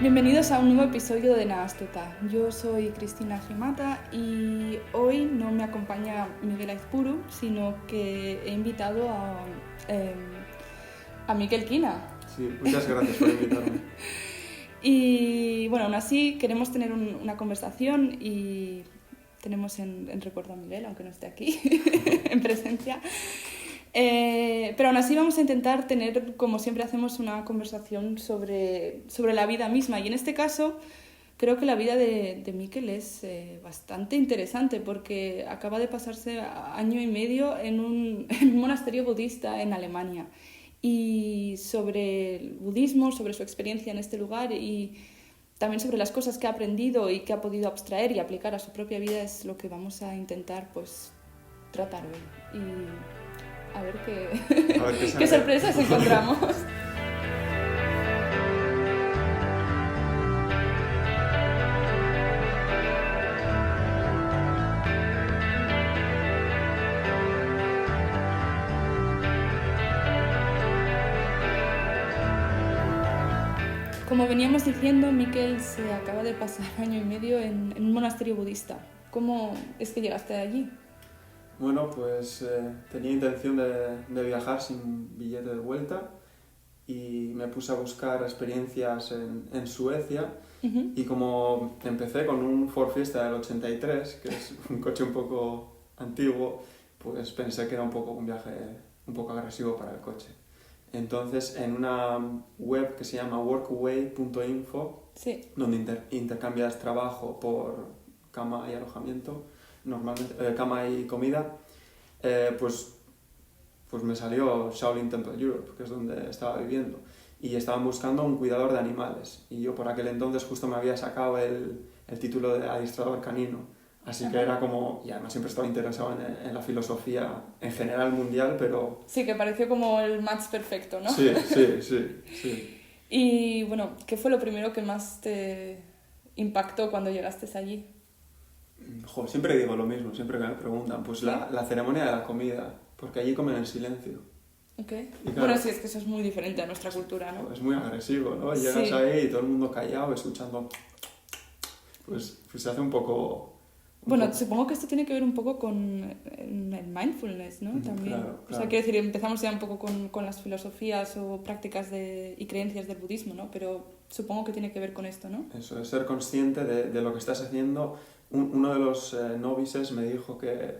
Bienvenidos a un nuevo episodio de Nahastuta. Yo soy Cristina Gimata y hoy no me acompaña Miguel Aizpuru, sino que he invitado a Mikel Kina. Sí, muchas gracias por invitarme. Y bueno, aún así queremos tener una conversación y tenemos en recuerdo a Miguel, aunque no esté aquí en presencia. Pero aún así vamos a intentar tener, como siempre hacemos, una conversación sobre la vida misma. Y en este caso creo que la vida de Mikel es bastante interesante porque acaba de pasarse año y medio en un monasterio budista en Alemania. Y sobre el budismo, sobre su experiencia en este lugar y también sobre las cosas que ha aprendido y que ha podido abstraer y aplicar a su propia vida es lo que vamos a intentar tratar hoy. Y a ver qué sorpresas encontramos. Como veníamos diciendo, Mikel se acaba de pasar año y medio en un monasterio budista. ¿Cómo es que llegaste allí? Bueno, pues tenía intención de viajar sin billete de vuelta y me puse a buscar experiencias en Suecia. Uh-huh. Y como empecé con un Ford Fiesta del 83, que es un coche un poco antiguo, pues pensé que era un viaje un poco agresivo para el coche. Entonces, en una web que se llama workaway.info, sí, donde intercambias trabajo por cama y alojamiento, normalmente cama y comida, pues me salió Shaolin Temple Europe, que es donde estaba viviendo, y estaban buscando un cuidador de animales, y yo por aquel entonces justo me había sacado el título de adiestrador canino. Así que era como, y además siempre estaba interesado en la filosofía en general mundial, pero... Sí, que pareció como el match perfecto, ¿no? Sí. Y bueno, ¿qué fue lo primero que más te impactó cuando llegaste allí? Jo, siempre digo lo mismo, siempre que me preguntan, pues ¿Sí? la ceremonia de la comida, porque allí comen en silencio. Okay. Y claro, bueno, sí, es que eso es muy diferente a nuestra cultura, ¿no? es muy agresivo, ¿no? Llegas sí. ahí y todo el mundo callado, escuchando... Pues se hace un poco... Bueno, supongo que esto tiene que ver un poco con el mindfulness, ¿no? También. Claro. O sea, quiero decir, empezamos ya un poco con las filosofías o prácticas y creencias del budismo, ¿no? Pero supongo que tiene que ver con esto, ¿no? Eso, es ser consciente de lo que estás haciendo. Uno de los novices me dijo que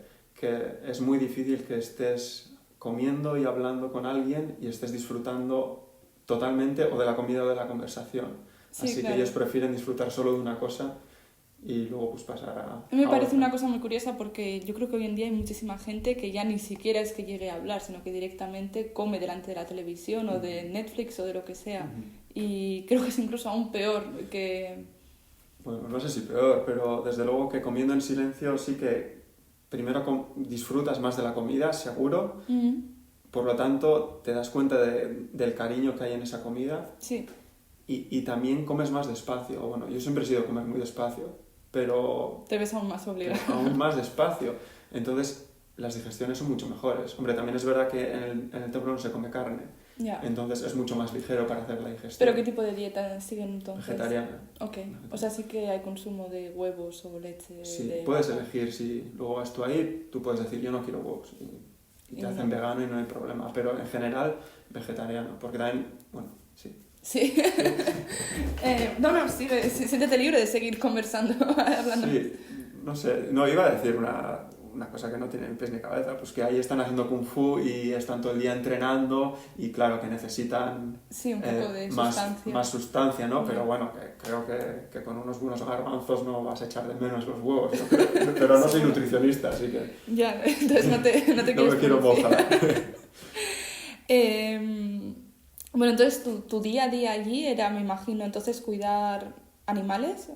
es muy difícil que estés comiendo y hablando con alguien y estés disfrutando totalmente o de la comida o de la conversación. Sí, Así claro. que ellos prefieren disfrutar solo de una cosa y luego pues pasar a me parece otra. una cosa muy curiosa porque yo creo que hoy en día hay muchísima gente que ya ni siquiera es que llegue a hablar, sino que directamente come delante de la televisión o de Netflix o de lo que sea. Y creo que es incluso aún peor que... Bueno, no sé si peor, pero desde luego que comiendo en silencio sí que primero disfrutas más de la comida, seguro. Por lo tanto, te das cuenta del cariño que hay en esa comida. Sí. Y también comes más despacio. Bueno, yo siempre he sido comer muy despacio, pero... Te ves aún más obligado. Aún más despacio. Entonces, las digestiones son mucho mejores. Hombre, también es verdad que en el templo no se come carne. Ya. Entonces es mucho más ligero para hacer la digestión. ¿Pero qué tipo de dieta siguen entonces? Vegetariana. Ok. O sea, sí que hay consumo de huevos o leche. Sí, de puedes vaca. elegir. Si luego vas tú ahí, tú puedes decir yo no quiero huevos. Y te hacen vegano y no hay problema. Pero en general, vegetariano. Porque también, bueno, sí. Sí. No, siéntete libre de seguir conversando, hablando. Sí, no sé. No, iba a decir una cosa que no tiene ni pies ni cabeza. Pues que ahí están haciendo kung fu y están todo el día entrenando y claro que necesitan Sí, un poco de sustancia. Más sustancia, ¿no? Pero bueno, creo que con unos buenos garbanzos no vas a echar de menos los huevos. ¿No? Pero no soy nutricionista, así que... Ya, entonces no te no me quiero mojar. Bueno, entonces tu día a día allí era, me imagino, entonces cuidar animales,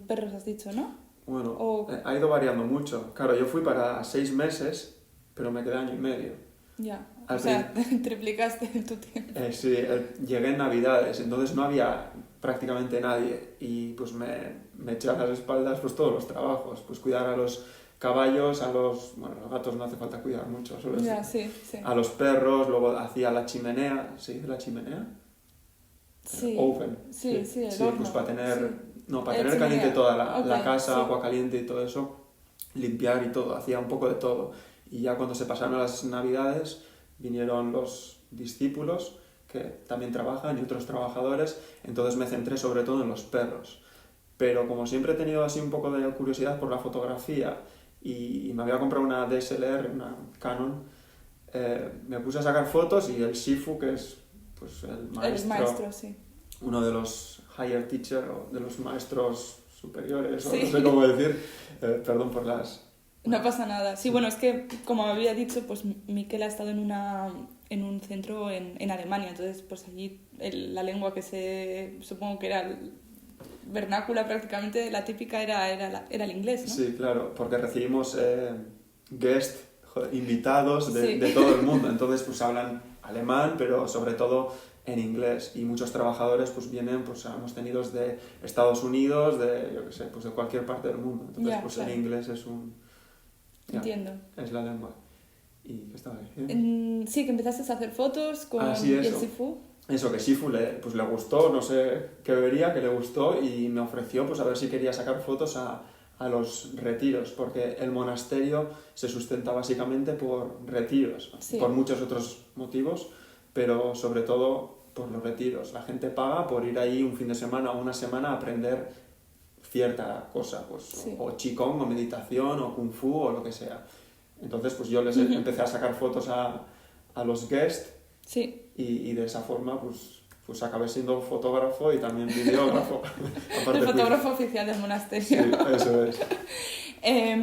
perros has dicho, ¿no? Bueno, ha ido variando mucho. Claro, yo fui para 6 meses, pero me quedé año y medio. Ya, o sea, triplicaste tu tiempo. Sí, llegué en Navidades, entonces no había prácticamente nadie y pues me eché a las espaldas pues todos los trabajos, pues cuidar a los caballos, los gatos no hace falta cuidar mucho, solo ya, sí. a los perros, luego hacía la chimenea, ¿se dice la chimenea? Sí, oven. sí, sí, el sí, horno. pues para tener, Sí. no, para El tener caliente chimenea. toda la Ok, casa, sí. agua caliente y todo eso, limpiar y todo, hacía un poco de todo. Y ya cuando se pasaron las navidades, vinieron los discípulos, que también trabajan, y otros trabajadores, entonces me centré sobre todo en los perros. Pero como siempre he tenido así un poco de curiosidad por la fotografía y me había comprado una DSLR, una Canon, me puse a sacar fotos y el Shifu, que es pues, el maestro, Sí. uno de los higher teacher o de los maestros superiores, o Sí. no sé cómo decir, perdón por las... No pasa nada. Sí, bueno, es que, como había dicho, pues Miquel ha estado en un centro en Alemania, entonces pues allí la lengua que supongo que era vernácula prácticamente, la típica era el inglés, ¿no? Sí, claro, porque recibimos invitados Sí. de todo el mundo, entonces pues hablan alemán, pero sobre todo en inglés, y muchos trabajadores pues vienen, pues hemos tenido de Estados Unidos, de, yo qué sé, pues de cualquier parte del mundo, entonces Ya, pues claro. el inglés es un... ya, Entiendo. es la lengua. ¿Y qué estaba diciendo? Sí, que empezaste a hacer fotos con Sí, el eso. Sifu. Eso, que Shifu pues le gustó, no sé qué vería, que le gustó, y me ofreció pues a ver si quería sacar fotos a los retiros, porque el monasterio se sustenta básicamente por retiros, Sí. por muchos otros motivos, pero sobre todo por los retiros. La gente paga por ir ahí un fin de semana o una semana a aprender cierta cosa, pues Sí. o qigong, o meditación, o kung fu, o lo que sea. Entonces pues yo les empecé a sacar fotos a los guests. Sí. Y de esa forma pues acabé siendo fotógrafo y también videógrafo. El fotógrafo oficial del monasterio. Sí, eso es.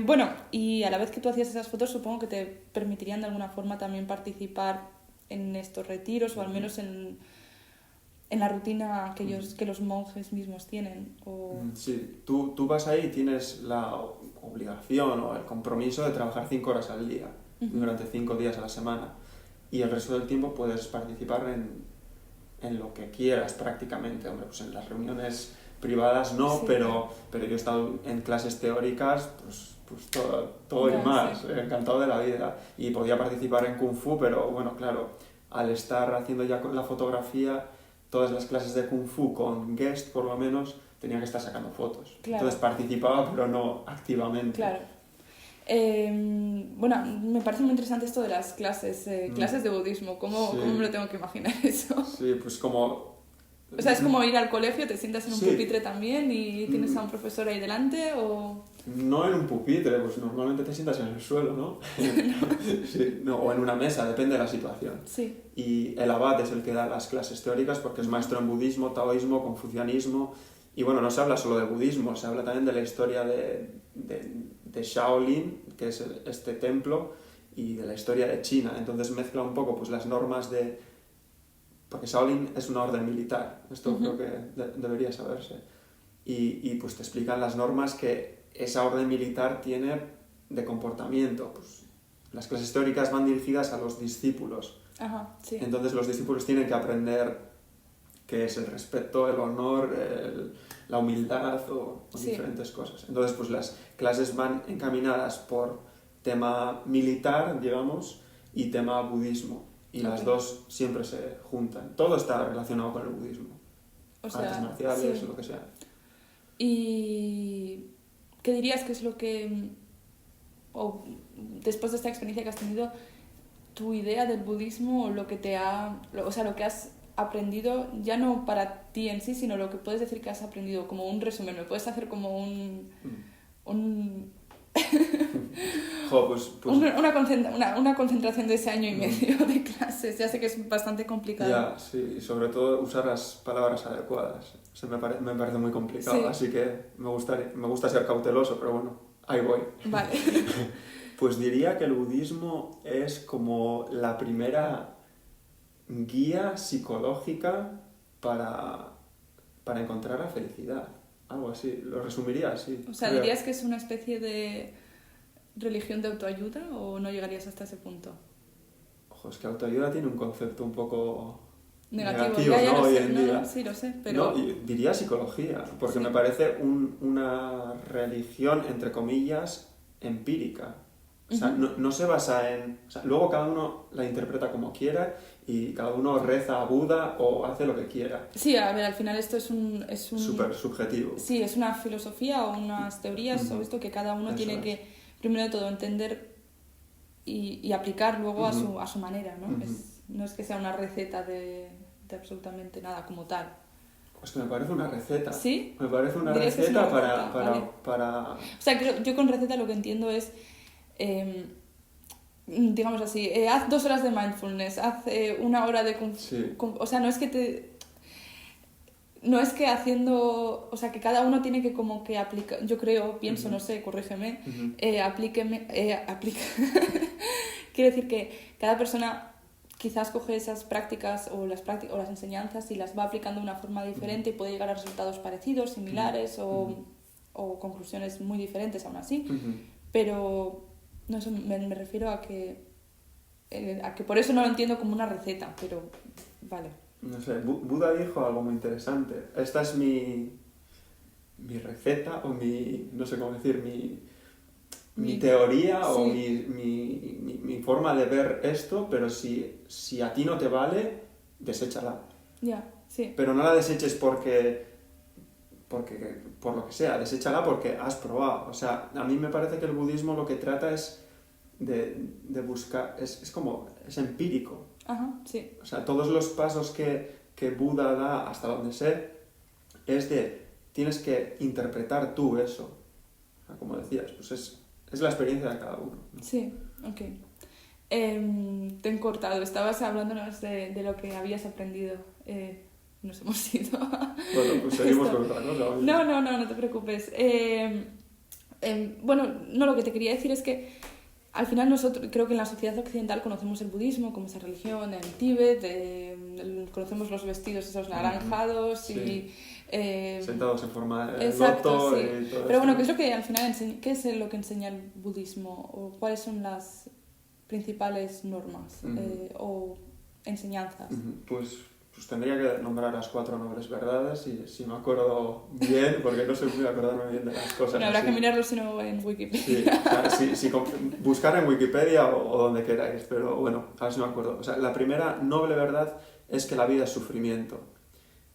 Bueno, y a la vez que tú hacías esas fotos, supongo que te permitirían de alguna forma también participar en estos retiros, o al menos en la rutina que los monjes mismos tienen. O... Sí, tú vas ahí y tienes la obligación o el compromiso de trabajar 5 horas al día, durante 5 días a la semana. Y el resto del tiempo puedes participar en lo que quieras prácticamente. Hombre, pues en las reuniones privadas no, Sí, pero yo he estado en clases teóricas, pues todo Ya, y más, sí. encantado de la vida. Y podía participar en Kung Fu, pero bueno, claro, al estar haciendo ya con la fotografía, todas las clases de Kung Fu con guest por lo menos, tenía que estar sacando fotos. Claro. Entonces participaba, pero no activamente. Claro. Bueno, me parece muy interesante esto de las clases, clases de budismo. ¿Cómo, Sí. ¿Cómo me lo tengo que imaginar eso? Sí, pues como... O sea, es como ir al colegio, te sientas en un Sí. pupitre también y tienes a un profesor ahí delante, o... No en un pupitre, pues normalmente te sientas en el suelo, ¿no? Sí, no, o en una mesa, depende de la situación. Sí. Y el abad es el que da las clases teóricas porque es maestro en budismo, taoísmo, confucianismo. Y bueno, no se habla solo de budismo, se habla también de la historia de Shaolin, que es este templo, y de la historia de China. Entonces mezcla un poco pues, las normas de... Porque Shaolin es una orden militar, esto creo que debería saberse. Y pues te explican las normas que esa orden militar tiene de comportamiento. Pues, las clases teóricas van dirigidas a los discípulos. Ajá, sí. Entonces los discípulos tienen que aprender qué es el respeto, el honor, la humildad o Sí. diferentes cosas. Entonces pues las clases van encaminadas por tema militar, digamos, y tema budismo. Y las Ok. dos siempre se juntan. Todo está relacionado con el budismo. O sea, Artes marciales, sí. lo que sea. ¿Y qué dirías que es lo que, o después de esta experiencia que has tenido, tu idea del budismo, o lo que o sea, lo que has aprendido, ya no para ti en sí, sino lo que puedes decir que has aprendido, como un resumen? ¿Me puedes hacer como Jo, pues una concentración de ese año y medio de clases? Ya sé que es bastante complicado. ya, sí, y sobre todo usar las palabras adecuadas. Eso me parece muy complicado, Sí. así que me gusta ser cauteloso, pero bueno, ahí voy. Vale. Pues diría que el budismo es como la primera guía psicológica para encontrar la felicidad. Algo así, lo resumiría así. O sea, creo. ¿dirías que es una especie de religión de autoayuda o no llegarías hasta ese punto? Ojo, es que autoayuda tiene un concepto un poco Negativo, negativo, ya ¿no? lo Hoy sé, en no, día. no, sí lo sé, pero... No, y diría psicología, porque Sí. me parece una religión, entre comillas, empírica. O sea, no se basa en... O sea, luego cada uno la interpreta como quiera y cada uno reza a Buda o hace lo que quiera. Sí, a ver, al final esto es un... Súper subjetivo. Sí, es una filosofía o unas teorías Ujú. sobre esto que cada uno Eso tiene es. que, primero de todo, entender y aplicar luego Ujú. a su manera, ¿no? Ujú. No es que sea una receta de absolutamente nada como tal. Pues que me parece una receta. ¿Sí? Me parece una ¿Dirías que es receta una receta? Vale. para... O sea, yo con receta lo que entiendo es, digamos así, haz 2 horas de mindfulness, haz 1 hora de... Sí. O sea, no es que no es que haciendo... O sea, que cada uno tiene que como que aplicar... Yo creo, pienso, no sé, corrígeme, Ujú. aplica. Quiere decir que cada persona quizás coge esas prácticas o las enseñanzas y las va aplicando de una forma diferente y puede llegar a resultados parecidos, similares o conclusiones muy diferentes aún así. Ujú. Pero no sé, me refiero a que por eso no lo entiendo como una receta, pero vale. No sé, Buda dijo algo muy interesante. Esta es mi receta o no sé cómo decir, mi teoría sí. o mi forma de ver esto, pero si a ti no te vale, deséchala. Ya, sí. Pero no la deseches por lo que sea, deséchala porque has probado. O sea, a mí me parece que el budismo lo que trata es de buscar, es empírico. Ajá, sí. O sea, todos los pasos que Buda da, hasta donde sé, tienes que interpretar tú eso. O sea, como decías, pues es la experiencia de cada uno, ¿no? Sí, ok. Te he cortado, estabas hablándonos de lo que habías aprendido. Nos hemos ido. Bueno, pues seguimos con otra cosa. ¿Vale? No te preocupes. Bueno, no, lo que te quería decir es que al final nosotros, creo que en la sociedad occidental conocemos el budismo como esa religión en Tíbet, conocemos los vestidos esos naranjados Sí. y... Sentados en forma de exacto, loto sí. y todo Pero bueno, esto. ¿qué es lo que al final qué es lo que enseña el budismo? ¿O cuáles son las principales normas o enseñanzas? Pues tendría que nombrar las 4 nobles verdades y si me acuerdo bien, porque no soy muy de acordarme bien de las cosas. Bueno, habrá así. que mirarlo si no en Wikipedia. Sí, o sea, buscar en Wikipedia o donde queráis, pero bueno, a ver si me acuerdo. O sea, la primera noble verdad es que la vida es sufrimiento.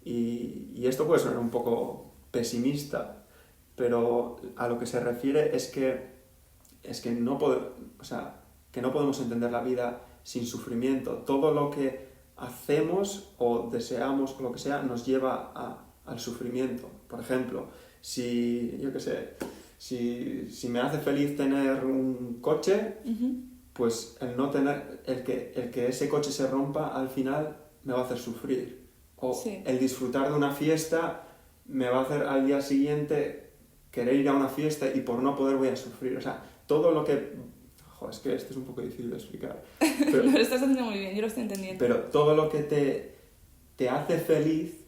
Y esto puede sonar un poco pesimista, pero a lo que se refiere es que que no podemos entender la vida sin sufrimiento. Todo lo que hacemos o deseamos o lo que sea nos lleva al sufrimiento. Por ejemplo, si me hace feliz tener un coche, pues el que ese coche se rompa al final me va a hacer sufrir. O Sí. el disfrutar de una fiesta me va a hacer al día siguiente querer ir a una fiesta y por no poder voy a sufrir. O sea, todo lo que... Joder, es que esto es un poco difícil de explicar. Pero, Lo estás haciendo muy bien, yo lo estoy entendiendo. pero todo lo que te hace feliz,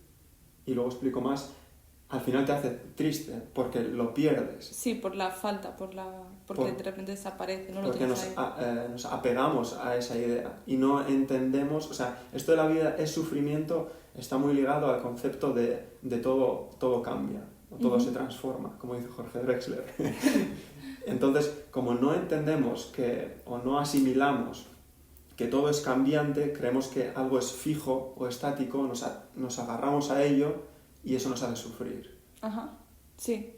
y luego explico más, al final te hace triste porque lo pierdes. Sí, por la falta, porque de repente desaparece, no lo Porque tienes ahí. nos apegamos a esa idea y no entendemos, o sea, esto de la vida es sufrimiento, está muy ligado al concepto de todo cambia, o todo se transforma, como dice Jorge Drexler. Entonces, como no entendemos o no asimilamos que todo es cambiante, creemos que algo es fijo o estático, nos agarramos a ello y eso nos hace sufrir. Ajá, sí.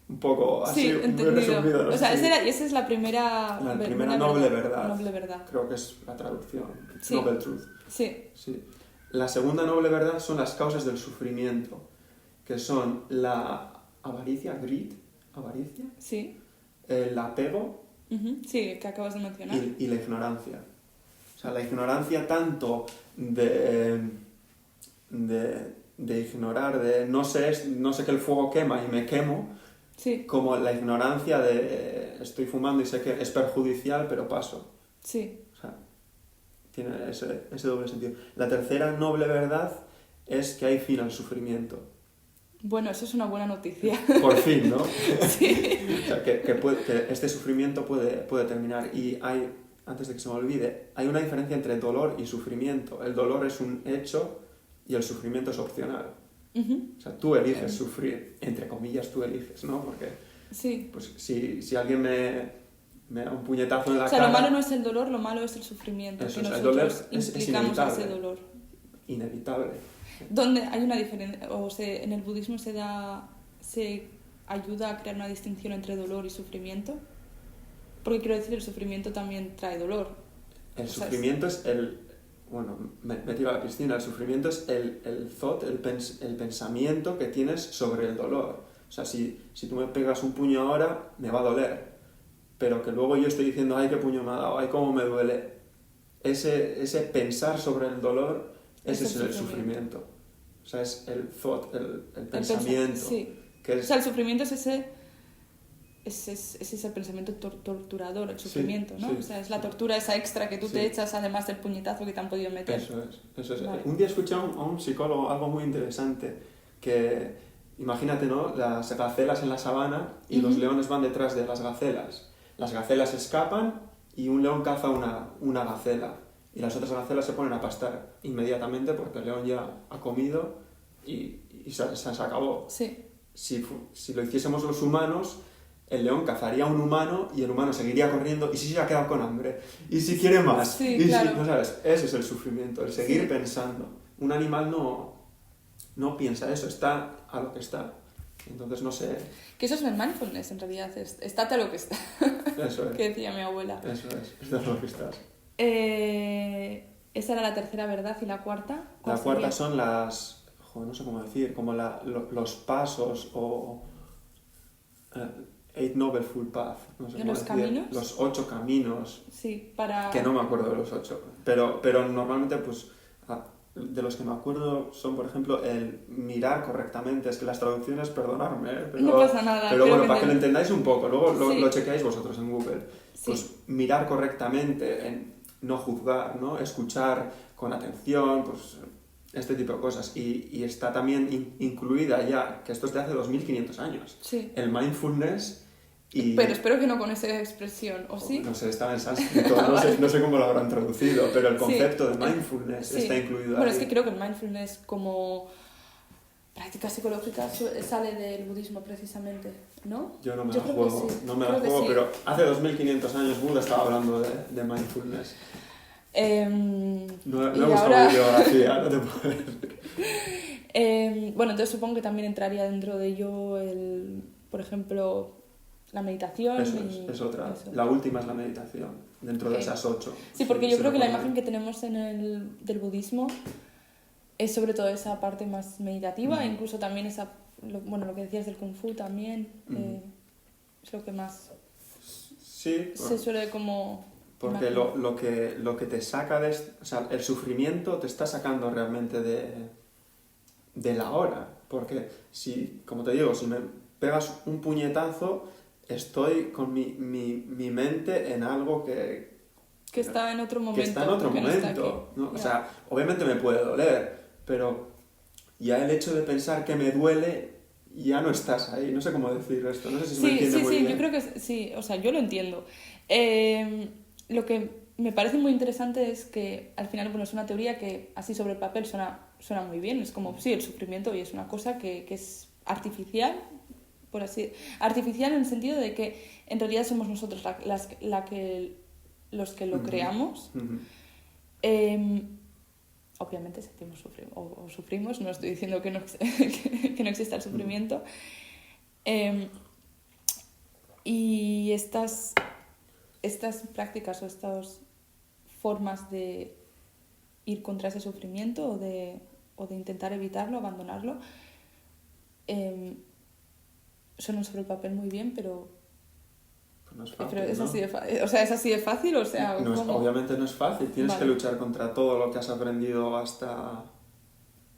Un poco así, Sí, muy entendido. resumido. ¿No? O sea, Sí. esa es la primera... La primera noble verdad. Noble verdad. Creo que es la traducción. Sí. Noble truth. Sí. Sí. La segunda noble verdad son las causas del sufrimiento, que son la avaricia, greed, avaricia, Sí. el apego Sí, que acabas de mencionar. y la ignorancia. O sea, la ignorancia tanto de ignorar, de no sé que el fuego quema y me quemo, Sí. como la ignorancia de estoy fumando y sé que es perjudicial, pero paso. Sí. O sea, tiene ese doble sentido. La tercera noble verdad es que hay fin al sufrimiento. Bueno, eso es una buena noticia. Por fin, ¿no? Sí. O sea, que este sufrimiento puede terminar. Y antes de que se me olvide, hay una diferencia entre dolor y sufrimiento. El dolor es un hecho y el sufrimiento es opcional. O sea, tú eliges sufrir, entre comillas tú eliges, ¿no? Porque Sí. pues, si alguien me da un puñetazo en la O sea, cara... lo malo no es el dolor, lo malo es el sufrimiento, Eso que es, el nosotros dolor es implicamos a ese inevitable. dolor. Inevitable. Donde hay una diferencia, o sea, en el budismo se ayuda a crear una distinción entre dolor y sufrimiento, porque quiero decir, el sufrimiento también trae dolor. El O sea, sufrimiento es el... Bueno, me tiro a la piscina. El sufrimiento es el thought, el pensamiento que tienes sobre el dolor. O sea, si tú me pegas un puño ahora, me va a doler. Pero que luego yo estoy diciendo, ay, qué puño me ha dado, ay, cómo me duele. Ese pensar sobre el dolor, ese es el sufrimiento. O sea, es el thought, el pensamiento. Sí. Que es... O sea, el sufrimiento es ese pensamiento torturador, el sufrimiento, sí, ¿no? Sí, o sea, es la tortura esa extra que tú te echas además del puñetazo que te han podido meter. Eso es. Vale. Un día escuché a un psicólogo algo muy interesante, que imagínate, ¿no? Las gacelas en la sabana y los leones van detrás de las gacelas. Las gacelas escapan y un león caza una gacela y las otras gacelas se ponen a pastar inmediatamente porque el león ya ha comido y se acabó. Sí. Si lo hiciésemos los humanos, el león cazaría a un humano y el humano seguiría corriendo y si se ha quedado con hambre y si quiere más. Sí, y claro. ¿no sabes? Ese es el sufrimiento, el seguir pensando. Un animal no piensa eso, está a lo que está. Entonces no sé. Que eso es el mindfulness, en realidad. Estate a lo que está. Eso es. Que decía mi abuela. Eso es, está a lo que estás. Esa era la tercera verdad y la cuarta. La cuarta son las... Joder, no sé cómo decir, como los pasos o... Eight Noble Full Path. No sé cómo ¿Los decir. caminos? Los 8 caminos. Sí, para... Que no me acuerdo de los 8. Pero normalmente, pues, de los que me acuerdo son, por ejemplo, el mirar correctamente. Es que las traducciones, perdonadme, pero, no pasa nada. pero bueno, para que lo entendáis un poco, luego Sí. lo chequeáis vosotros en Google. Sí. Pues mirar correctamente, no juzgar, ¿no? Escuchar con atención, pues este tipo de cosas. Y está también incluida ya, que esto es de hace 2500 años, Sí. el mindfulness. Pero espero que no con esa expresión, ¿o sí? No sé, estaba en sánscrito, no sé cómo lo habrán traducido, pero el concepto de mindfulness está incluido Bueno, ahí. es que creo que el mindfulness como práctica psicológica sale del budismo precisamente, ¿no? Yo no me Yo la creo juego, que sí. no me Creo la que juego, sí. pero hace 2500 años Buda estaba hablando de mindfulness. No Y he buscado ahora... bibliografía, no te puedo decir. Bueno, entonces supongo que también entraría dentro de ello por ejemplo, la meditación. Eso es otra. Eso. La última es la meditación, dentro de esas 8. Sí, porque yo creo que la recuerdo imagen que tenemos del budismo es sobre todo esa parte más meditativa, incluso también lo que decías del kung fu también, es lo que más sí, se suele como... porque imaginar. lo que te saca de... O sea, el sufrimiento te está sacando realmente de la hora. Porque como te digo, si me pegas un puñetazo, estoy con mi mente en algo que está en otro momento. Que está en otro que no está momento. aquí. ¿no? O sea, obviamente me puede doler, pero ya el hecho de pensar que me duele, ya no estás ahí. No sé cómo decir esto, no sé si se me entiende muy bien. Yo creo que sí, o sea, yo lo entiendo. Lo que me parece muy interesante es que al final, bueno, es una teoría que así sobre el papel suena muy bien. Es como, sí, el sufrimiento y es una cosa que es artificial, por así... Artificial en el sentido de que en realidad somos nosotros los que lo creamos. Obviamente sentimos o sufrimos, no estoy diciendo que no exista el sufrimiento. Y estas prácticas o estas formas de ir contra ese sufrimiento o de intentar evitarlo, abandonarlo, suenan sobre el papel muy bien, pero no es fácil, pero es ¿no? así de fácil. O sea, ¿es así de fácil? O sea, obviamente no es fácil. Tienes Vale. que luchar contra todo lo que has aprendido hasta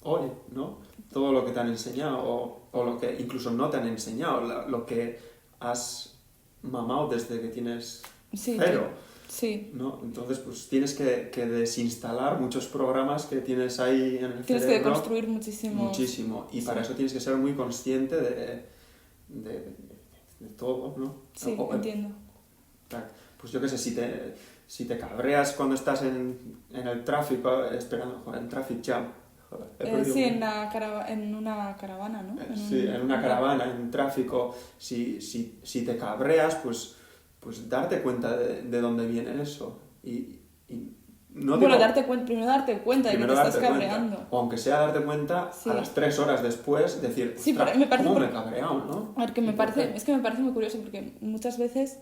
hoy, ¿no? Todo lo que te han enseñado o lo que incluso no te han enseñado, lo que has mamado desde que tienes 0. Sí. ¿No? Entonces, pues tienes que desinstalar muchos programas que tienes ahí en el cerebro. Tienes que deconstruir muchísimo. Muchísimo. Y para eso tienes que ser muy consciente de todo, ¿no? Sí, entiendo. Pues yo qué sé, si te cabreas cuando estás en el tráfico, esperando, en traffic jam. Sí, en una caravana, ¿no? En una caravana, en tráfico. Si te cabreas, pues pues darte cuenta de dónde viene eso. Y no bueno, digo, primero darte cuenta de que te estás cabreando. O aunque sea darte cuenta a las 3 horas después, decir, sí, ostras, me parece ¿cómo me he cabreado, no? A ver, que me parece muy curioso porque muchas veces,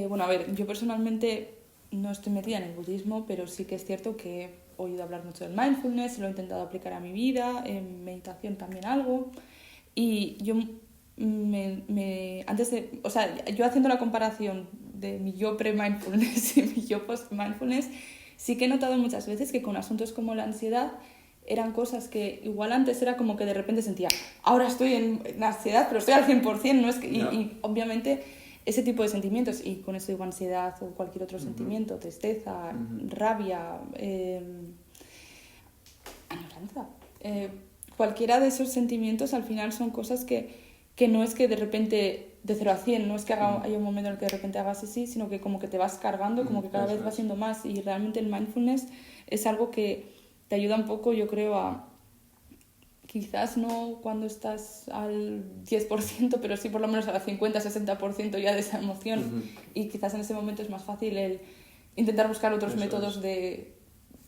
bueno, a ver, yo personalmente no estoy metida en el budismo, pero sí que es cierto que he oído hablar mucho del mindfulness, lo he intentado aplicar a mi vida, en meditación también algo, y yo antes de, o sea, yo haciendo la comparación de mi yo pre-mindfulness y mi yo post-mindfulness, sí que he notado muchas veces que con asuntos como la ansiedad eran cosas que igual antes era como que de repente sentía, ahora estoy en ansiedad, pero estoy al 100%, no es que, y obviamente ese tipo de sentimientos, y con eso digo ansiedad o cualquier otro sentimiento, tristeza, rabia, añoranza, cualquiera de esos sentimientos al final son cosas que no es que de repente de 0 a 100, no es que haya un momento en el que de repente hagas así, sino que como que te vas cargando, como que cada vez va siendo más, y realmente el mindfulness es algo que te ayuda un poco, yo creo, a quizás no cuando estás al 10%, pero sí por lo menos al 50-60% ya de esa emoción, y quizás en ese momento es más fácil el intentar buscar otros métodos de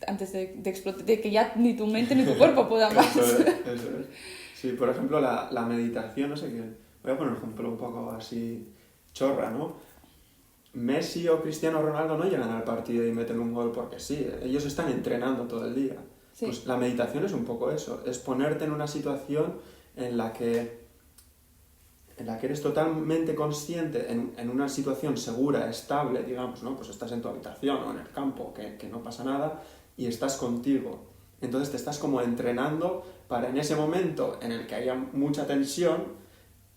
antes de explotar, de que ya ni tu mente ni tu cuerpo pueda más. Eso es. Sí, por ejemplo, la meditación, no sé qué. Voy a poner un ejemplo un poco así chorra, ¿no? Messi o Cristiano Ronaldo no llegan al partido y meten un gol porque sí, ellos están entrenando todo el día. Sí. Pues la meditación es un poco eso, es ponerte en una situación en la que eres totalmente consciente, en una situación segura, estable, digamos, ¿no? Pues estás en tu habitación o en el campo, que no pasa nada, y estás contigo. Entonces te estás como entrenando para en ese momento en el que haya mucha tensión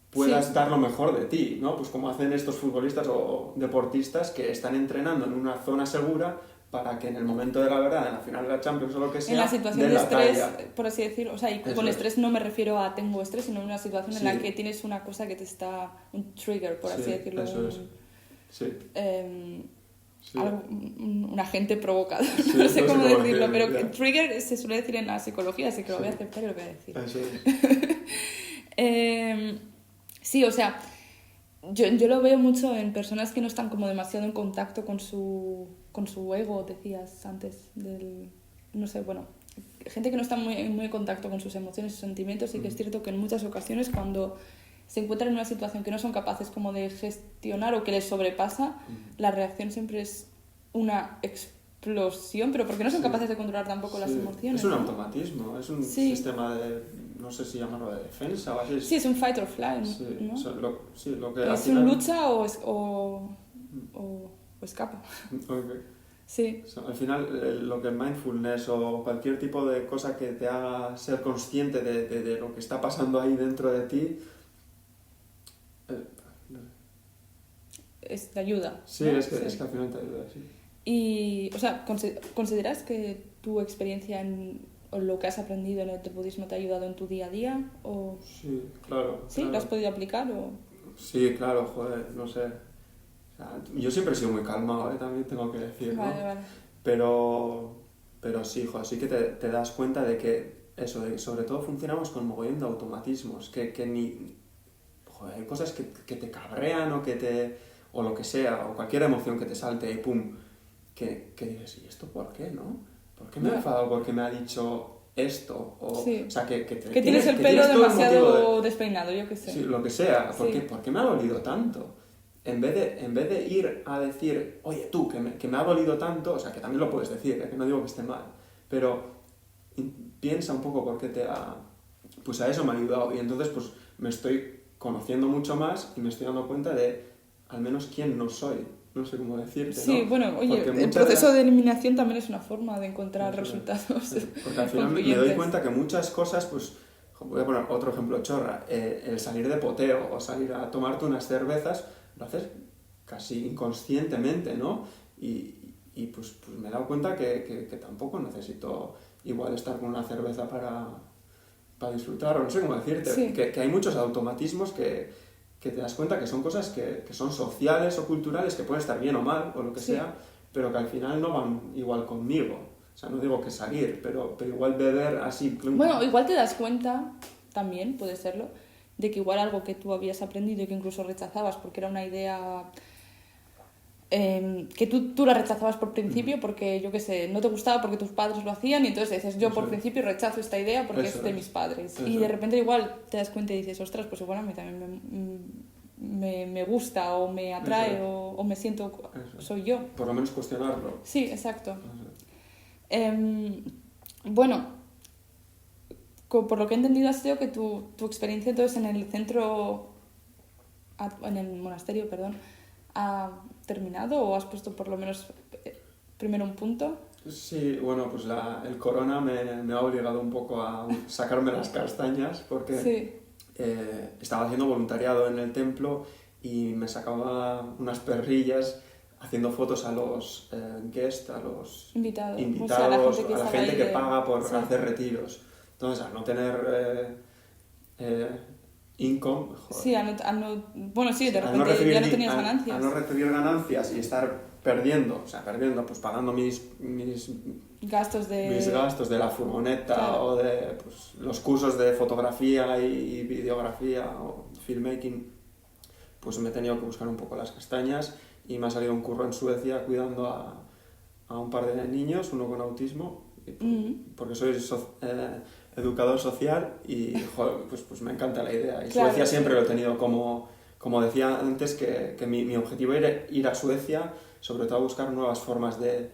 puedas dar lo mejor de ti, ¿no? Pues como hacen estos futbolistas o deportistas que están entrenando en una zona segura para que en el momento de la verdad, en la final de la Champions o lo que sea, en la situación de estrés, por así decirlo, o sea, y con estrés no me refiero a tengo estrés, sino en una situación en la que tienes una cosa que te está, un trigger, por así decirlo, un agente provocador, no sé cómo decirlo, pero que trigger se suele decir en la psicología, así que lo voy a aceptar y lo voy a decir. Sí, o sea, yo lo veo mucho en personas que no están como demasiado en contacto con su ego, decías antes, no sé, bueno, gente que no está muy en contacto con sus emociones, sus sentimientos, y que es cierto que en muchas ocasiones cuando se encuentran en una situación que no son capaces como de gestionar o que les sobrepasa, la reacción siempre es una explosión, pero porque no son capaces de controlar tampoco las emociones. Es un automatismo, es un sistema de, no sé si llamarlo de defensa o así. Sí, es un fight or flight, ¿no? Lo que es un lucha o escapa. Okay. Sí. Al final, lo que el mindfulness o cualquier tipo de cosa que te haga ser consciente de lo que está pasando ahí dentro de ti, te ayuda. Sí, ¿no? es que al final te ayuda, sí. Y, o sea, ¿consideras que tu experiencia o lo que has aprendido en el budismo te ha ayudado en tu día a día? O... Sí, claro. ¿Sí? ¿Lo has podido aplicar? O... Sí, claro, joder, no sé. O sea, yo siempre he sido muy calmado, también tengo que decir, ¿no? Vale. Pero sí, joder, sí que te das cuenta de que eso, de que sobre todo funcionamos con mogollón de automatismos, que ni... Joder, hay cosas que te cabrean o lo que sea, o cualquier emoción que te salte y pum, que dices, ¿y esto por qué, no? ¿Por qué me he enfadado porque me ha dicho esto? O sea, que tienes el pelo demasiado despeinado, yo qué sé. Sí, lo que sea. ¿Por qué me ha dolido tanto? En vez de ir a decir, oye, tú, que me ha dolido tanto, o sea, que también lo puedes decir, que no digo que esté mal, pero piensa un poco por qué pues a eso me ha ayudado. Y entonces, pues me estoy conociendo mucho más y me estoy dando cuenta de al menos quién no soy. No sé cómo decirte, sí, ¿no? Bueno, oye, el proceso de eliminación también es una forma de encontrar resultados. Sí, porque al final me doy cuenta que muchas cosas, pues, voy a poner otro ejemplo chorra, el salir de poteo o salir a tomarte unas cervezas, lo haces casi inconscientemente, ¿no? Y pues me he dado cuenta que tampoco necesito igual estar con una cerveza para disfrutar, o no sé cómo decirte, que hay muchos automatismos que te das cuenta que son cosas que son sociales o culturales, que pueden estar bien o mal, o lo que sea, pero que al final no van igual conmigo. O sea, no digo que salir, pero igual beber así... Bueno, igual te das cuenta, también puede serlo, de que igual algo que tú habías aprendido y que incluso rechazabas porque era una idea que tú la rechazabas por principio porque, yo qué sé, no te gustaba porque tus padres lo hacían y entonces dices, yo por principio rechazo esta idea porque es de mis padres. Y de repente igual te das cuenta y dices, ostras, pues igual a mí también me gusta o me atrae o me siento, soy yo. Por lo menos cuestionarlo. Sí, exacto. Bueno, por lo que he entendido ha sido que tu experiencia entonces en el centro, en el monasterio, perdón, ha terminado o has puesto por lo menos primero un punto. Sí, bueno, pues el corona me ha obligado un poco a sacarme las castañas porque Sí. Estaba haciendo voluntariado en el templo y me sacaba unas perrillas haciendo fotos a los guests, a los invitados, a la gente que paga por hacer retiros. Entonces, al no tener income, joder, sí, bueno, sí, de repente ya no tenías ganancias. Al no recibir ganancias y estar perdiendo, pues pagando mis gastos de la furgoneta, claro, o de pues, los cursos de fotografía y videografía o filmmaking, pues me he tenido que buscar un poco las castañas y me ha salido un curro en Suecia cuidando a un par de niños, uno con autismo, porque soy educador social y joder, pues me encanta la idea. Y claro, Suecia siempre lo he tenido como decía antes, que mi objetivo era ir a Suecia, sobre todo a buscar nuevas formas de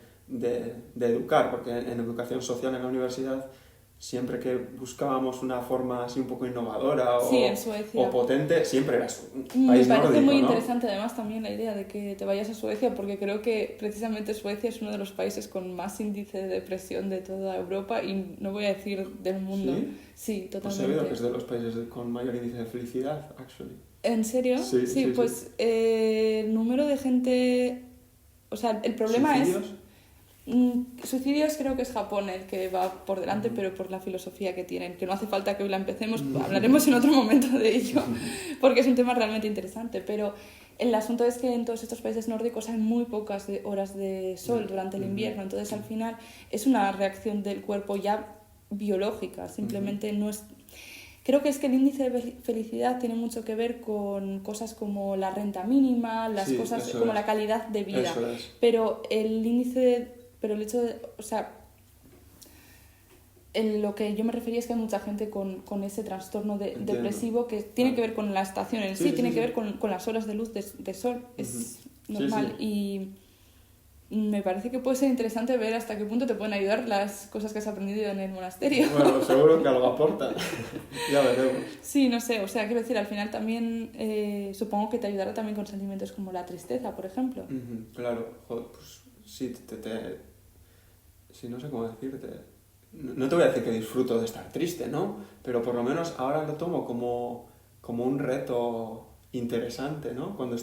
educar, porque en educación social en la universidad, siempre que buscábamos una forma así un poco innovadora o potente, siempre era un país nórdico, me parece muy ¿no? interesante además también la idea de que te vayas a Suecia, porque creo que precisamente Suecia es uno de los países con más índice de depresión de toda Europa y no voy a decir del mundo. Sí, totalmente. Pues he oído que es de los países con mayor índice de felicidad, actually. ¿En serio? Sí, pues el número de gente... O sea, el problema ¿Suicidios? Suicidios creo que es Japón el que va por delante, pero por la filosofía que tienen, que no hace falta que hoy la empecemos, hablaremos en otro momento de ello, porque es un tema realmente interesante, pero el asunto es que en todos estos países nórdicos hay muy pocas horas de sol durante el invierno, entonces al final es una reacción del cuerpo ya biológica, simplemente no es... Creo que es que el índice de felicidad tiene mucho que ver con cosas como la renta mínima, las cosas como la calidad de vida. Pero el hecho de, o sea, lo que yo me refería es que hay mucha gente con ese trastorno depresivo que tiene que ver con la estación en sí, tiene que ver con las horas de luz de sol, es normal. Y me parece que puede ser interesante ver hasta qué punto te pueden ayudar las cosas que has aprendido en el monasterio. Bueno, seguro que algo aporta. Ya veremos. Sí, no sé, o sea, quiero decir, al final también supongo que te ayudará también con sentimientos como la tristeza, por ejemplo. Claro, joder, pues sí, sí, no sé cómo decirte. No te voy a decir que disfruto de estar triste, ¿no? Pero por lo menos ahora lo tomo como un reto interesante, ¿no? Cuando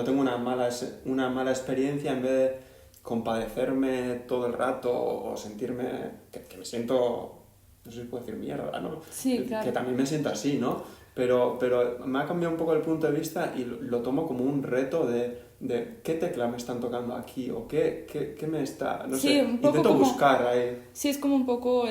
tengo una mala experiencia, en vez de compadecerme todo el rato o sentirme que me siento, no sé si puedo decir mierda, ¿no? Sí, claro. Que también me siento así, ¿no? Pero me ha cambiado un poco el punto de vista y lo tomo como un reto de qué tecla me están tocando aquí o qué me está... No sé, intento buscar ahí. Sí, es como un poco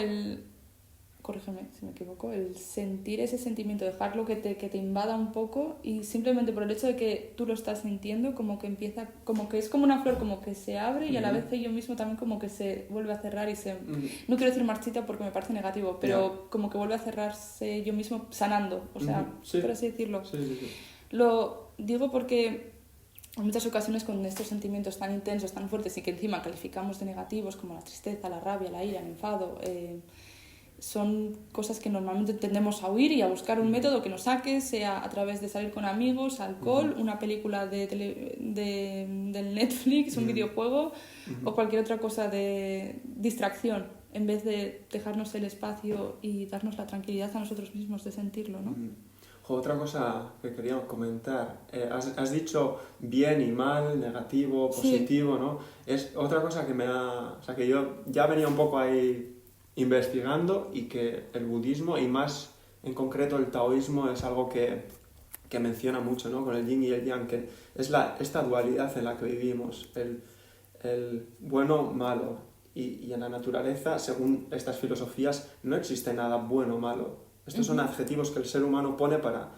corrígeme si me equivoco, el sentir ese sentimiento, dejarlo que te invada un poco y simplemente por el hecho de que tú lo estás sintiendo, como que empieza, como que es como una flor, como que se abre y a la vez yo mismo también como que se vuelve a cerrar y no quiero decir marchita porque me parece negativo, pero como que vuelve a cerrarse yo mismo sanando, o sea, por así decirlo. Sí. Lo digo porque en muchas ocasiones con estos sentimientos tan intensos, tan fuertes y que encima calificamos de negativos como la tristeza, la rabia, la ira, el enfado, son cosas que normalmente tendemos a huir y a buscar un método que nos saque, sea a través de salir con amigos, alcohol, una película del Netflix, un videojuego o cualquier otra cosa de distracción, en vez de dejarnos el espacio y darnos la tranquilidad a nosotros mismos de sentirlo, ¿no? Otra cosa que quería comentar, has dicho bien y mal, negativo, positivo, ¿no? Es otra cosa que yo ya venía un poco ahí investigando y que el budismo y más en concreto el taoísmo es algo que menciona mucho, ¿no? Con el yin y el yang, que es esta dualidad en la que vivimos, el bueno, malo, y en la naturaleza, según estas filosofías, no existe nada bueno o malo. Estos son adjetivos que el ser humano pone para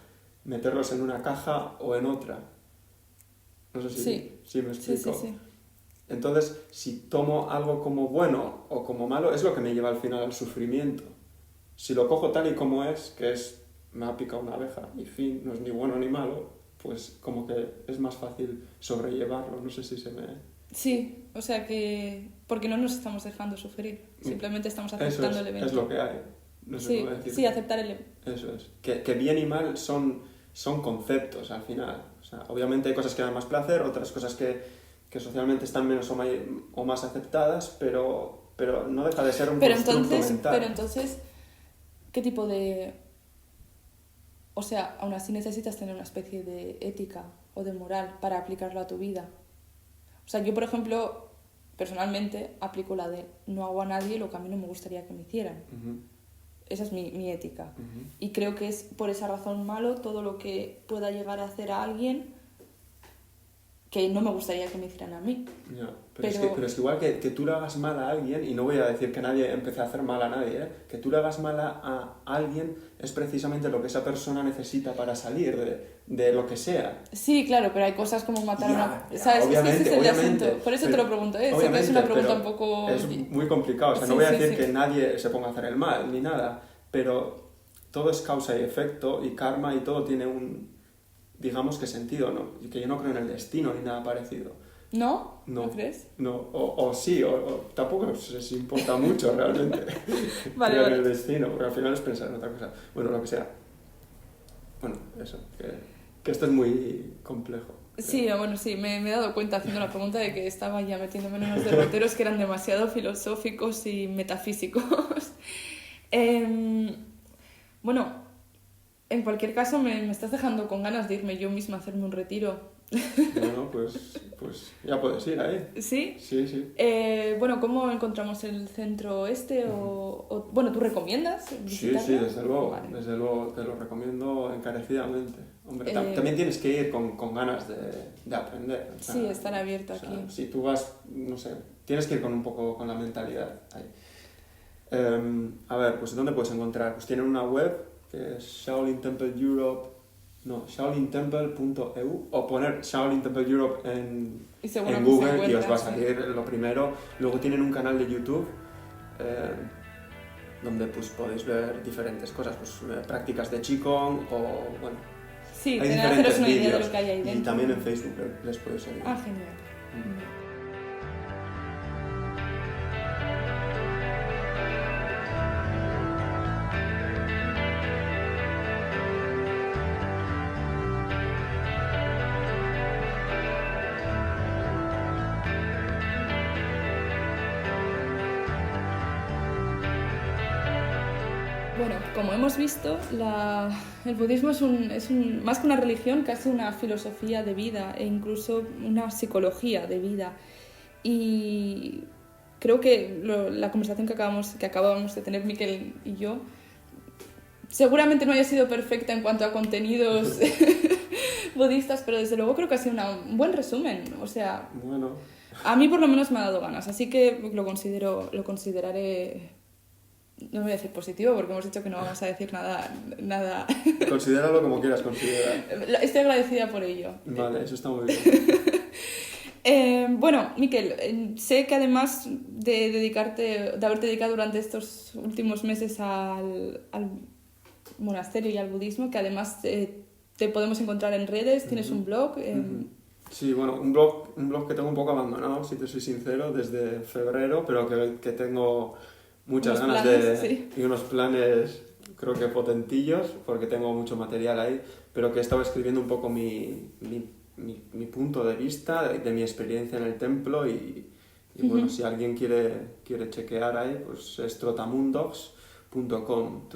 meterlos en una caja o en otra. No sé Sí. si me explico. Sí. Entonces, si tomo algo como bueno o como malo, es lo que me lleva al final al sufrimiento. Si lo cojo tal y como es, que es, me ha picado una abeja y fin, no es ni bueno ni malo, pues como que es más fácil sobrellevarlo. No sé si se me... Sí, o sea que... Porque no nos estamos dejando sufrir, simplemente estamos aceptando el evento. Es lo que hay. No sé Sí, cómo decirlo. sí, aceptar el evento. Eso es. Que bien y mal son conceptos al final. O sea, obviamente hay cosas que dan más placer, otras cosas que socialmente están menos o más aceptadas, pero no deja de ser un constructo mental. Pero entonces, ¿qué tipo de...? O sea, aún así necesitas tener una especie de ética o de moral para aplicarlo a tu vida. O sea, yo, por ejemplo, personalmente aplico la de no hago a nadie lo que a mí no me gustaría que me hicieran. Uh-huh. Esa es mi ética. Uh-huh. Y creo que es por esa razón malo todo lo que pueda llegar a hacer a alguien que no me gustaría que me hicieran a mí. Yeah. Pero es que igual que tú le hagas mal a alguien, y no voy a decir que nadie empiece a hacer mal a nadie, que tú le hagas mal a alguien es precisamente lo que esa persona necesita para salir de lo que sea. Sí, claro, pero hay cosas como matar a una... ¿Sabes? Obviamente, ese es el obviamente. asunto. Por eso te lo pregunto, sé que es una pregunta un poco... Es muy complicado, o sea, no voy a decir que nadie se ponga a hacer el mal, ni nada, pero todo es causa y efecto, y karma, y todo tiene un, digamos que sentido, ¿no? Y que yo no creo en el destino ni nada parecido. ¿No? ¿No crees? No, o sí, o tampoco se importa mucho realmente vale. en el destino, porque al final es pensar en otra cosa. Bueno, lo que sea. Bueno, eso, que esto es muy complejo. Sí, bueno, sí, me he dado cuenta haciendo la pregunta de que estaba ya metiéndome en unos derroteros que eran demasiado filosóficos y metafísicos. Bueno, en cualquier caso me estás dejando con ganas de irme yo misma a hacerme un retiro. Bueno, pues ya puedes ir ahí. ¿Sí? Sí. Bueno, ¿cómo encontramos el centro este? Bueno, ¿tú recomiendas visitarlo? Sí, desde luego. Vale. Desde luego te lo recomiendo encarecidamente. Hombre, también tienes que ir con ganas de aprender. O sea, sí, estar abierto aquí. Si tú vas, no sé, tienes que ir con un poco con la mentalidad ahí. A ver, pues ¿dónde puedes encontrar? Pues tienen una web que es shaolintemple.eu o poner Shaolin Temple Europe en Google y os va a salir lo primero. Luego tienen un canal de YouTube donde pues podéis ver diferentes cosas, pues prácticas de Qigong o bueno, sí, hay haceros una idea vídeos, de lo que hay ahí dentro. y también en Facebook les podéis seguir. Ah, genial. Bueno, como hemos visto, el budismo es más que una religión, casi una filosofía de vida e incluso una psicología de vida. Y creo que la conversación que acabábamos de tener Miquel y yo seguramente no haya sido perfecta en cuanto a contenidos budistas, pero desde luego creo que ha sido un buen resumen. O sea, bueno, a mí por lo menos me ha dado ganas, así que lo consideraré... No voy a decir positivo porque hemos dicho que no vamos a decir nada. Considéralo como quieras considerar. Estoy agradecida por ello. Vale, eso está muy bien. Bueno, Miquel, sé que además de haberte dedicado durante estos últimos meses al monasterio y al budismo, que además te podemos encontrar en redes, tienes un blog. Sí, bueno, un blog que tengo un poco abandonado, si te soy sincero, desde febrero, pero que tengo muchas ganas y unos planes, creo que potentillos, porque tengo mucho material ahí, pero que he estado escribiendo un poco mi punto de vista, de mi experiencia en el templo y bueno, si alguien quiere chequear ahí, pues es trotamundogs.com,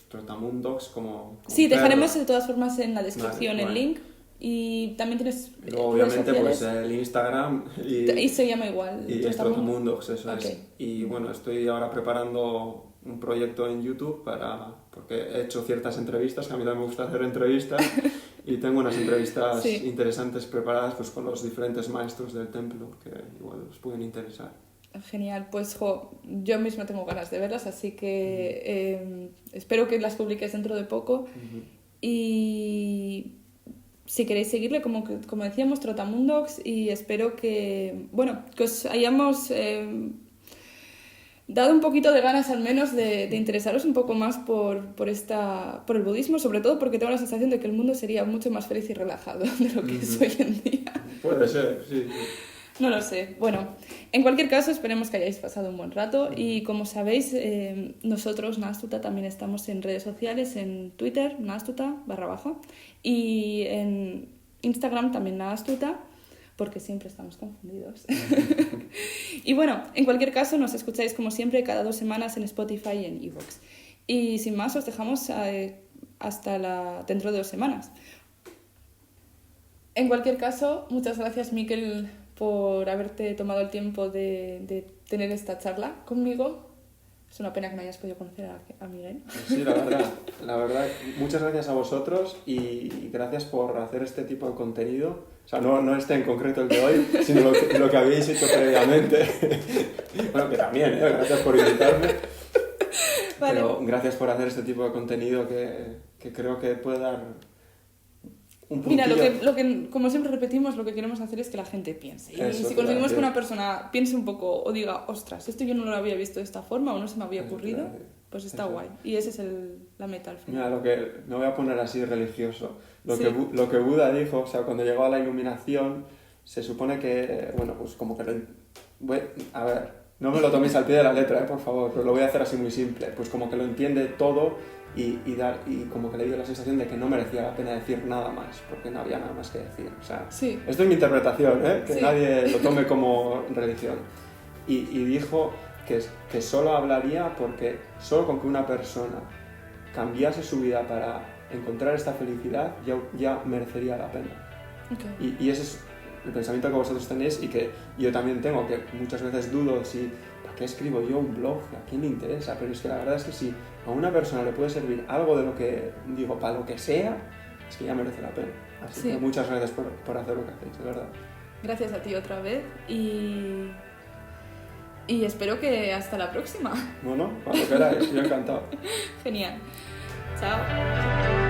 trotamundogs como sí, perro. Dejaremos de todas formas en la descripción vale. el link. Y también tienes luego, obviamente, pues el Instagram y se llama igual. Y es Trotamundogs, eso okay. es. Y bueno, estoy ahora preparando un proyecto en YouTube porque he hecho ciertas entrevistas, que a mí también me gusta hacer entrevistas, y tengo unas entrevistas interesantes preparadas pues con los diferentes maestros del templo, que igual os pueden interesar. Genial, pues yo misma tengo ganas de verlas, así que espero que las publiques dentro de poco. Y si queréis seguirle, como decíamos, Trotamundos, y espero que, bueno, que os hayamos dado un poquito de ganas al menos de interesaros un poco más por el budismo, sobre todo porque tengo la sensación de que el mundo sería mucho más feliz y relajado de lo que es hoy en día. Puede ser, sí. No lo sé. Bueno, en cualquier caso, esperemos que hayáis pasado un buen rato y como sabéis, nosotros, Nahastuta, también estamos en redes sociales, en Twitter, Nahastuta, _ y en Instagram también Nahastuta, porque siempre estamos confundidos. Y bueno, en cualquier caso, nos escucháis como siempre cada 2 semanas en Spotify y en iVoox. Y sin más, os dejamos hasta dentro de 2 semanas. En cualquier caso, muchas gracias, Mikel, por haberte tomado el tiempo de tener esta charla conmigo. Es una pena que no hayas podido conocer a Miguel. Sí, la verdad, muchas gracias a vosotros y gracias por hacer este tipo de contenido. O sea, no este en concreto el de hoy, sino lo que habéis hecho previamente. Bueno, que también, gracias por invitarme. Vale. Pero gracias por hacer este tipo de contenido que creo que puede dar un puntillo. Mira, lo que como siempre repetimos, lo que queremos hacer es que la gente piense. Y si conseguimos que una persona piense un poco o diga, ostras, esto yo no lo había visto de esta forma o no se me había ocurrido, pues está guay. Y esa es la meta al final. Mira, me voy a poner así religioso. Lo que Buda dijo, o sea, cuando llegó a la iluminación, se supone que, bueno, pues como que a ver, no me lo toméis al pie de la letra, por favor, pero lo voy a hacer así muy simple. Pues como que lo entiende todo y como que le dio la sensación de que no merecía la pena decir nada más, porque no había nada más que decir. O sea, esto es mi interpretación, que nadie lo tome como religión. Y dijo que solo hablaría porque solo con que una persona cambiase su vida para encontrar esta felicidad ya merecería la pena. Okay. Y ese es el pensamiento que vosotros tenéis y que yo también tengo, que muchas veces dudo si ¿para qué escribo yo un blog? ¿A quién le interesa? Pero es que la verdad es que si a una persona le puede servir algo de lo que digo, para lo que sea, es que ya merece la pena. Así que muchas gracias por hacer lo que hacéis, de verdad. Gracias a ti otra vez y espero que hasta la próxima. Bueno, cuando queráis, yo encantado. Genial. Chao.